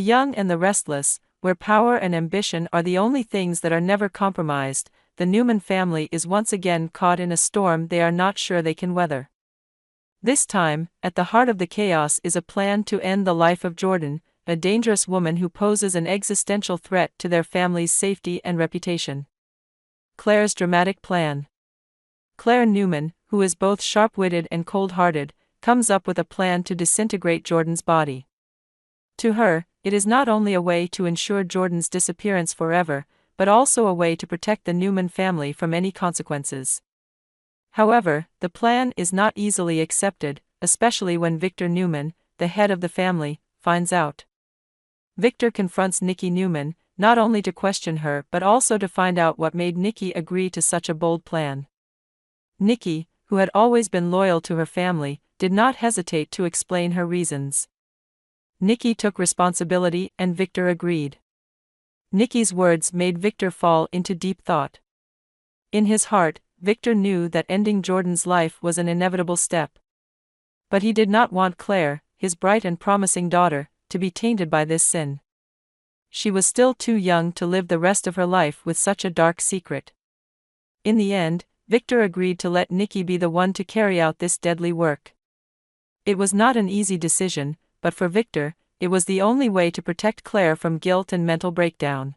young and the restless, where power and ambition are the only things that are never compromised, the Newman family is once again caught in a storm they are not sure they can weather. This time, at the heart of the chaos is a plan to end the life of Jordan, a dangerous woman who poses an existential threat to their family's safety and reputation. Claire's dramatic plan. Claire Newman, who is both sharp-witted and cold-hearted, comes up with a plan to disintegrate Jordan's body. To her, it is not only a way to ensure Jordan's disappearance forever, but also a way to protect the Newman family from any consequences. However, the plan is not easily accepted, especially when Victor Newman, the head of the family, finds out. Victor confronts Nikki Newman, not only to question her but also to find out what made Nikki agree to such a bold plan. Nikki, who had always been loyal to her family, did not hesitate to explain her reasons. Nikki took responsibility and Victor agreed. Nikki's words made Victor fall into deep thought. In his heart, Victor knew that ending Jordan's life was an inevitable step. But he did not want Claire, his bright and promising daughter, to be tainted by this sin. She was still too young to live the rest of her life with such a dark secret. In the end, Victor agreed to let Nikki be the one to carry out this deadly work. It was not an easy decision, but for Victor, it was the only way to protect Claire from guilt and mental breakdown.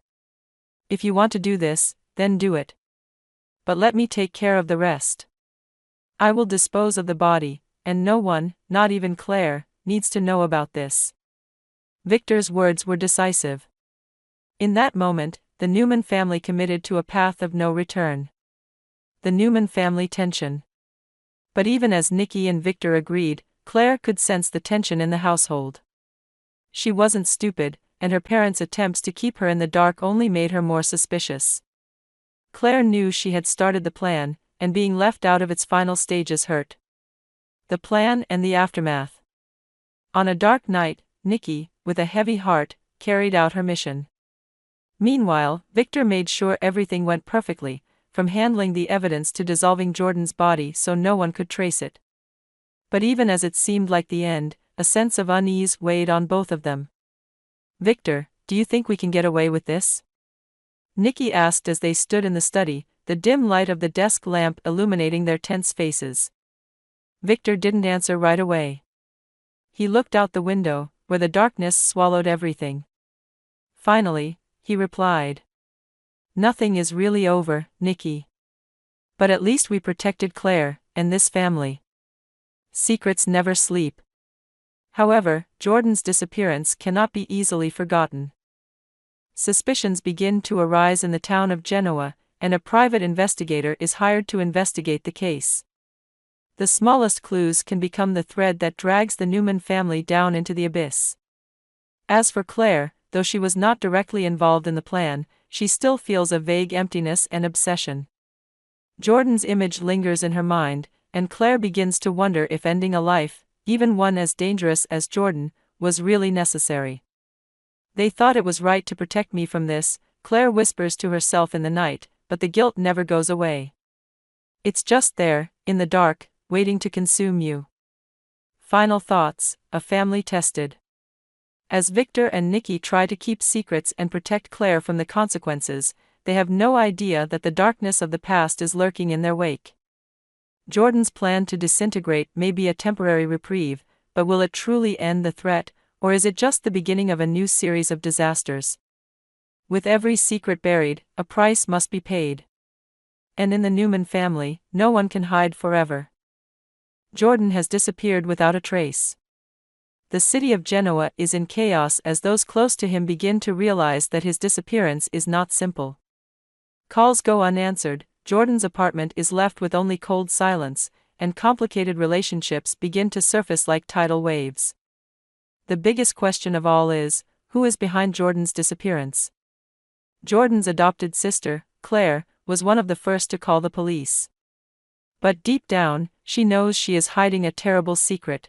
If you want to do this, then do it. But let me take care of the rest. I will dispose of the body, and no one, not even Claire, needs to know about this. Victor's words were decisive. In that moment, the Newman family committed to a path of no return. The Newman family tension. But even as Nikki and Victor agreed, Claire could sense the tension in the household. She wasn't stupid, and her parents' attempts to keep her in the dark only made her more suspicious. Claire knew she had started the plan, and being left out of its final stages hurt. The plan and the aftermath. On a dark night, Nikki, with a heavy heart, carried out her mission. Meanwhile, Victor made sure everything went perfectly, from handling the evidence to dissolving Jordan's body so no one could trace it. But even as it seemed like the end, a sense of unease weighed on both of them. "Victor, do you think we can get away with this?" Nikki asked as they stood in the study, the dim light of the desk lamp illuminating their tense faces. Victor didn't answer right away. He looked out the window, where the darkness swallowed everything. Finally, he replied. "Nothing is really over, Nikki. But at least we protected Claire, and this family. Secrets never sleep." However, Jordan's disappearance cannot be easily forgotten. Suspicions begin to arise in the town of Genoa, and a private investigator is hired to investigate the case. The smallest clues can become the thread that drags the Newman family down into the abyss. As for Claire, though she was not directly involved in the plan, she still feels a vague emptiness and obsession. Jordan's image lingers in her mind, and Claire begins to wonder if ending a life, even one as dangerous as Jordan, was really necessary. "They thought it was right to protect me from this," Claire whispers to herself in the night, but the guilt never goes away. It's just there, in the dark, waiting to consume you. Final thoughts, a family tested. As Victor and Nikki try to keep secrets and protect Claire from the consequences, they have no idea that the darkness of the past is lurking in their wake. Jordan's plan to disintegrate may be a temporary reprieve, but will it truly end the threat, or is it just the beginning of a new series of disasters? With every secret buried, a price must be paid. And in the Newman family, no one can hide forever. Jordan has disappeared without a trace. The city of Genoa is in chaos as those close to him begin to realize that his disappearance is not simple. Calls go unanswered, Jordan's apartment is left with only cold silence, and complicated relationships begin to surface like tidal waves. The biggest question of all is, who is behind Jordan's disappearance? Jordan's adopted sister, Claire, was one of the first to call the police. But deep down, she knows she is hiding a terrible secret.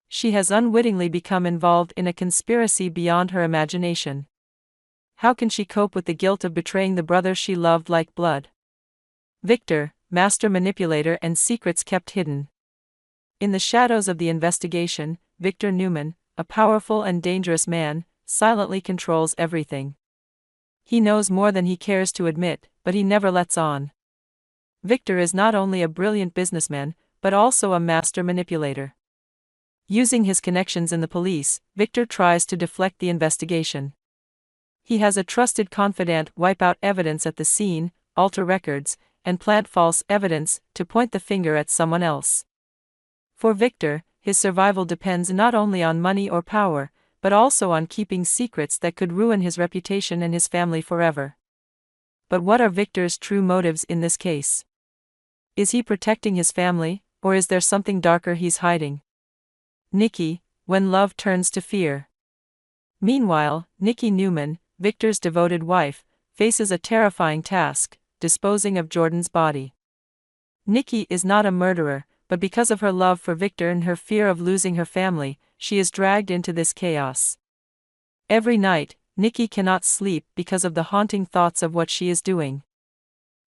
She has unwittingly become involved in a conspiracy beyond her imagination. How can she cope with the guilt of betraying the brother she loved like blood? Victor, master manipulator and secrets kept hidden. In the shadows of the investigation, Victor Newman, a powerful and dangerous man, silently controls everything. He knows more than he cares to admit, but he never lets on. Victor is not only a brilliant businessman, but also a master manipulator. Using his connections in the police, Victor tries to deflect the investigation. He has a trusted confidant wipe out evidence at the scene, alter records, and plant false evidence to point the finger at someone else. For Victor, his survival depends not only on money or power, but also on keeping secrets that could ruin his reputation and his family forever. But what are Victor's true motives in this case? Is he protecting his family, or is there something darker he's hiding? Nikki, when love turns to fear. Meanwhile, Nikki Newman, Victor's devoted wife, faces a terrifying task: disposing of Jordan's body. Nikki is not a murderer, but because of her love for Victor and her fear of losing her family, she is dragged into this chaos. Every night, Nikki cannot sleep because of the haunting thoughts of what she is doing.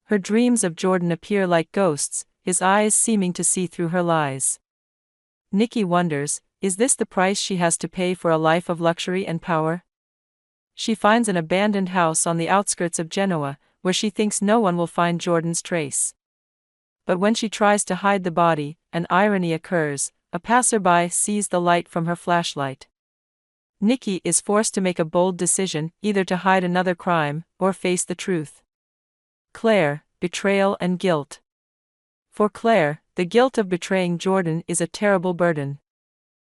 Her dreams of Jordan appear like ghosts, his eyes seeming to see through her lies. Nikki wonders, is this the price she has to pay for a life of luxury and power? She finds an abandoned house on the outskirts of Genoa, where she thinks no one will find Jordan's trace. But when she tries to hide the body, an irony occurs: a passerby sees the light from her flashlight. Nikki is forced to make a bold decision, either to hide another crime, or face the truth. Claire, betrayal and guilt. For Claire, the guilt of betraying Jordan is a terrible burden.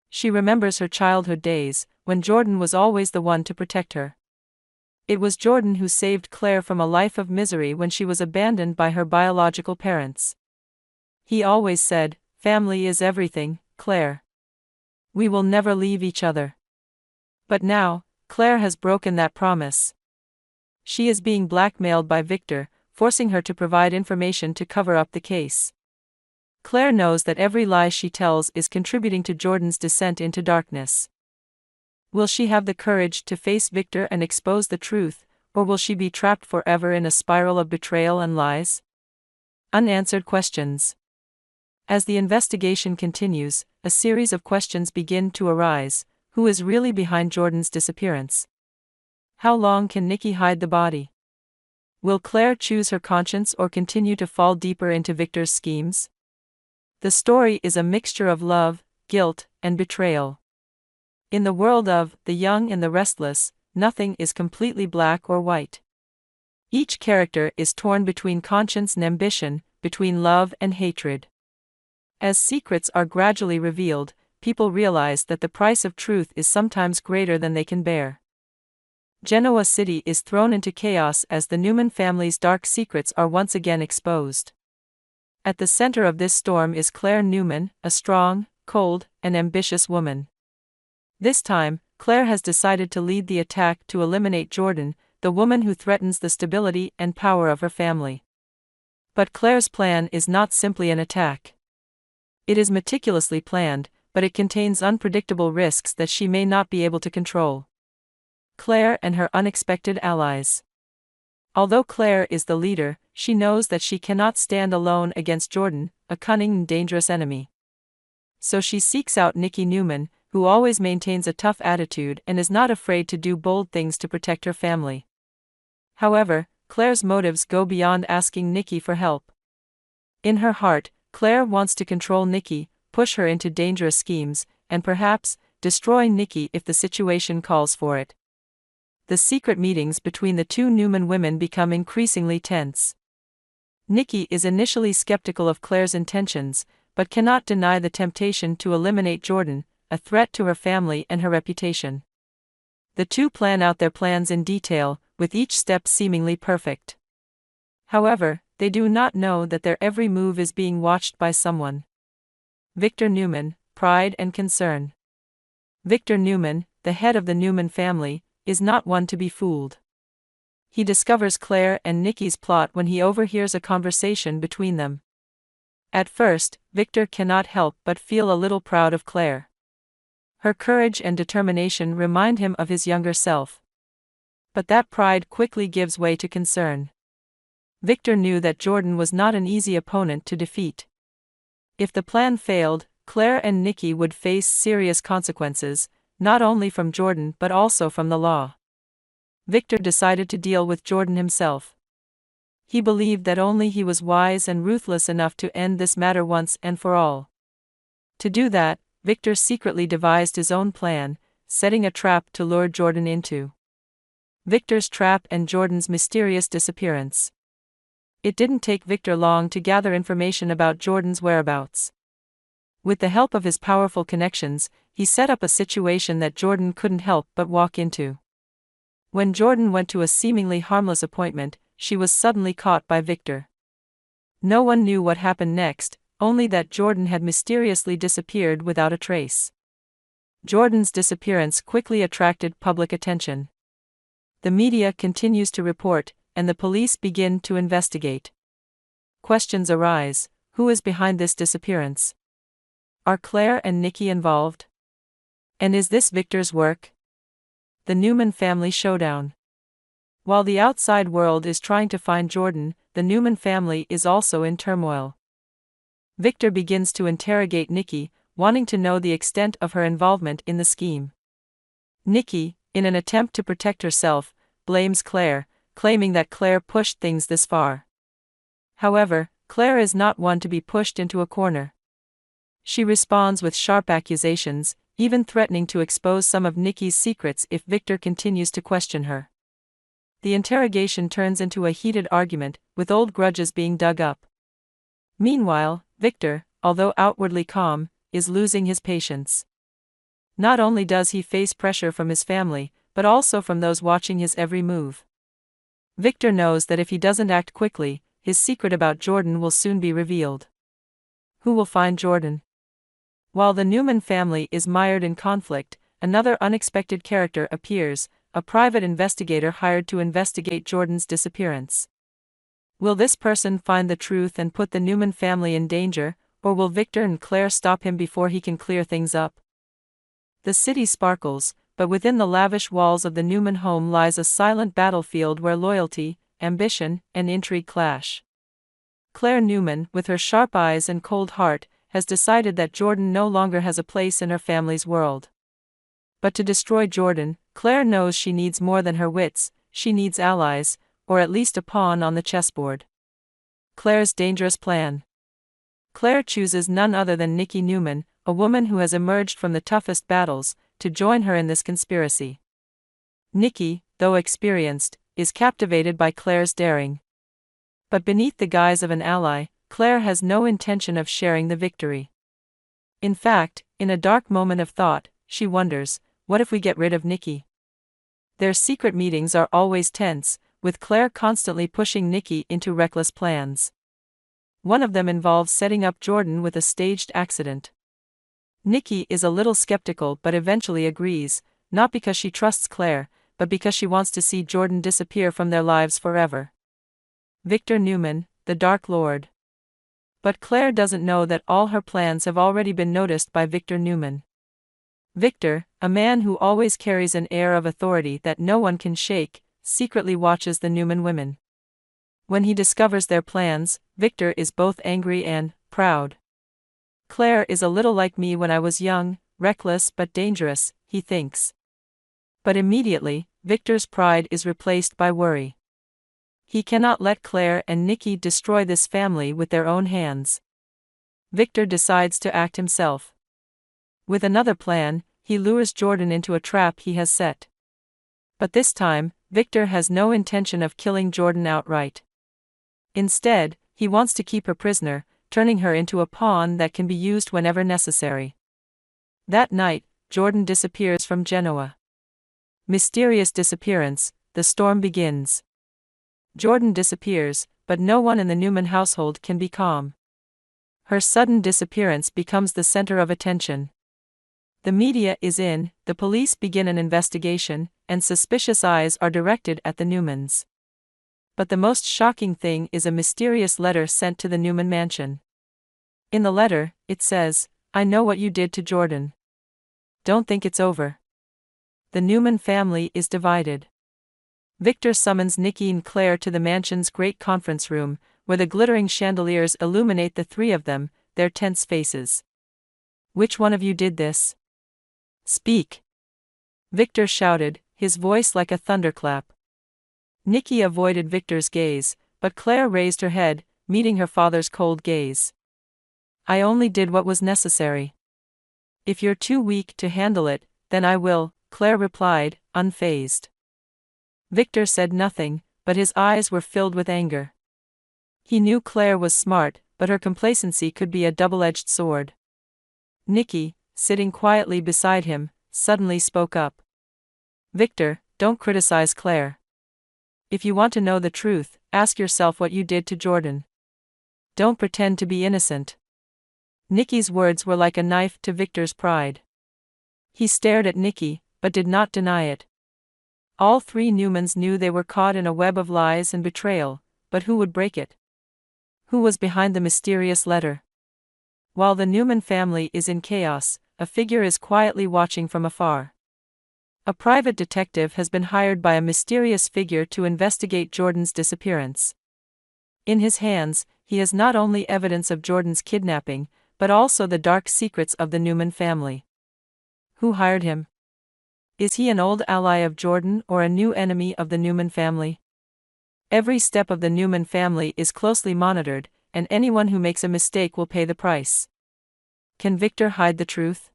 She remembers her childhood days, when Jordan was always the one to protect her. It was Jordan who saved Claire from a life of misery when she was abandoned by her biological parents. He always said, "Family is everything, Claire. We will never leave each other." But now, Claire has broken that promise. She is being blackmailed by Victor, forcing her to provide information to cover up the case. Claire knows that every lie she tells is contributing to Jordan's descent into darkness. Will she have the courage to face Victor and expose the truth, or will she be trapped forever in a spiral of betrayal and lies? Unanswered questions. As the investigation continues, a series of questions begin to arise. Who is really behind Jordan's disappearance? How long can Nikki hide the body? Will Claire choose her conscience or continue to fall deeper into Victor's schemes? The story is a mixture of love, guilt, and betrayal. In the world of The Young and the Restless, nothing is completely black or white. Each character is torn between conscience and ambition, between love and hatred. As secrets are gradually revealed, people realize that the price of truth is sometimes greater than they can bear. Genoa City is thrown into chaos as the Newman family's dark secrets are once again exposed. At the center of this storm is Claire Newman, a strong, cold, and ambitious woman. This time, Claire has decided to lead the attack to eliminate Jordan, the woman who threatens the stability and power of her family. But Claire's plan is not simply an attack. It is meticulously planned, but it contains unpredictable risks that she may not be able to control. Claire and her unexpected allies. Although Claire is the leader, she knows that she cannot stand alone against Jordan, a cunning and dangerous enemy. So she seeks out Nikki Newman, who always maintains a tough attitude and is not afraid to do bold things to protect her family. However, Claire's motives go beyond asking Nikki for help. In her heart, Claire wants to control Nikki, push her into dangerous schemes, and perhaps destroy Nikki if the situation calls for it. The secret meetings between the two Newman women become increasingly tense. Nikki is initially skeptical of Claire's intentions, but cannot deny the temptation to eliminate Jordan, a threat to her family and her reputation. The two plan out their plans in detail, with each step seemingly perfect. However, they do not know that their every move is being watched by someone. Victor Newman, pride and concern. Victor Newman, the head of the Newman family, is not one to be fooled. He discovers Claire and Nikki's plot when he overhears a conversation between them. At first, Victor cannot help but feel a little proud of Claire. Her courage and determination remind him of his younger self. But that pride quickly gives way to concern. Victor knew that Jordan was not an easy opponent to defeat. If the plan failed, Claire and Nikki would face serious consequences, not only from Jordan but also from the law. Victor decided to deal with Jordan himself. He believed that only he was wise and ruthless enough to end this matter once and for all. To do that, Victor secretly devised his own plan, setting a trap to lure Jordan into. Victor's trap and Jordan's mysterious disappearance. It didn't take Victor long to gather information about Jordan's whereabouts. With the help of his powerful connections, he set up a situation that Jordan couldn't help but walk into. When Jordan went to a seemingly harmless appointment, she was suddenly caught by Victor. No one knew what happened next, only that Jordan had mysteriously disappeared without a trace. Jordan's disappearance quickly attracted public attention. The media continues to report, and the police begin to investigate. Questions arise: who is behind this disappearance? Are Claire and Nikki involved? And is this Victor's work? The Newman family showdown. While the outside world is trying to find Jordan, the Newman family is also in turmoil. Victor begins to interrogate Nikki, wanting to know the extent of her involvement in the scheme. Nikki, in an attempt to protect herself, blames Claire, claiming that Claire pushed things this far. However, Claire is not one to be pushed into a corner. She responds with sharp accusations, even threatening to expose some of Nikki's secrets if Victor continues to question her. The interrogation turns into a heated argument, with old grudges being dug up. Meanwhile, Victor, although outwardly calm, is losing his patience. Not only does he face pressure from his family, but also from those watching his every move. Victor knows that if he doesn't act quickly, his secret about Jordan will soon be revealed. Who will find Jordan? While the Newman family is mired in conflict, another unexpected character appears, a private investigator hired to investigate Jordan's disappearance. Will this person find the truth and put the Newman family in danger, or will Victor and Claire stop him before he can clear things up? The city sparkles, but within the lavish walls of the Newman home lies a silent battlefield where loyalty, ambition, and intrigue clash. Claire Newman, with her sharp eyes and cold heart, has decided that Jordan no longer has a place in her family's world. But to destroy Jordan, Claire knows she needs more than her wits, she needs allies, or at least a pawn on the chessboard. Claire's dangerous plan. Claire chooses none other than Nikki Newman, a woman who has emerged from the toughest battles, to join her in this conspiracy. Nikki, though experienced, is captivated by Claire's daring. But beneath the guise of an ally, Claire has no intention of sharing the victory. In fact, in a dark moment of thought, she wonders, what if we get rid of Nikki? Their secret meetings are always tense, with Claire constantly pushing Nikki into reckless plans. One of them involves setting up Jordan with a staged accident. Nikki is a little skeptical but eventually agrees, not because she trusts Claire, but because she wants to see Jordan disappear from their lives forever. Victor Newman, the Dark Lord. But Claire doesn't know that all her plans have already been noticed by Victor Newman. Victor, a man who always carries an air of authority that no one can shake, secretly watches the Newman women. When he discovers their plans, Victor is both angry and proud. Claire is a little like me when I was young, reckless but dangerous, he thinks. But immediately, Victor's pride is replaced by worry. He cannot let Claire and Nikki destroy this family with their own hands. Victor decides to act himself. With another plan, he lures Jordan into a trap he has set. But this time, Victor has no intention of killing Jordan outright. Instead, he wants to keep her prisoner, turning her into a pawn that can be used whenever necessary. That night, Jordan disappears from Genoa. Mysterious disappearance, the storm begins. Jordan disappears, but no one in the Newman household can be calm. Her sudden disappearance becomes the center of attention. The media is in, the police begin an investigation, and suspicious eyes are directed at the Newmans. But the most shocking thing is a mysterious letter sent to the Newman mansion. In the letter, it says, "I know what you did to Jordan. Don't think it's over." The Newman family is divided. Victor summons Nikki and Claire to the mansion's great conference room, where the glittering chandeliers illuminate the three of them, their tense faces. "Which one of you did this? Speak." Victor shouted, his voice like a thunderclap. Nikki avoided Victor's gaze, but Claire raised her head, meeting her father's cold gaze. I only did what was necessary. If you're too weak to handle it, then I will, Claire replied, unfazed. Victor said nothing, but his eyes were filled with anger. He knew Claire was smart, but her complacency could be a double-edged sword. Nikki, sitting quietly beside him, suddenly spoke up. Victor, don't criticize Claire. If you want to know the truth, ask yourself what you did to Jordan. Don't pretend to be innocent. Nikki's words were like a knife to Victor's pride. He stared at Nikki, but did not deny it. All three Newmans knew they were caught in a web of lies and betrayal, but who would break it? Who was behind the mysterious letter? While the Newman family is in chaos, a figure is quietly watching from afar. A private detective has been hired by a mysterious figure to investigate Jordan's disappearance. In his hands, he has not only evidence of Jordan's kidnapping, but also the dark secrets of the Newman family. Who hired him? Is he an old ally of Jordan or a new enemy of the Newman family? Every step of the Newman family is closely monitored, and anyone who makes a mistake will pay the price. Can Victor hide the truth?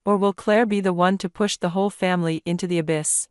Or will Claire be the one to push the whole family into the abyss?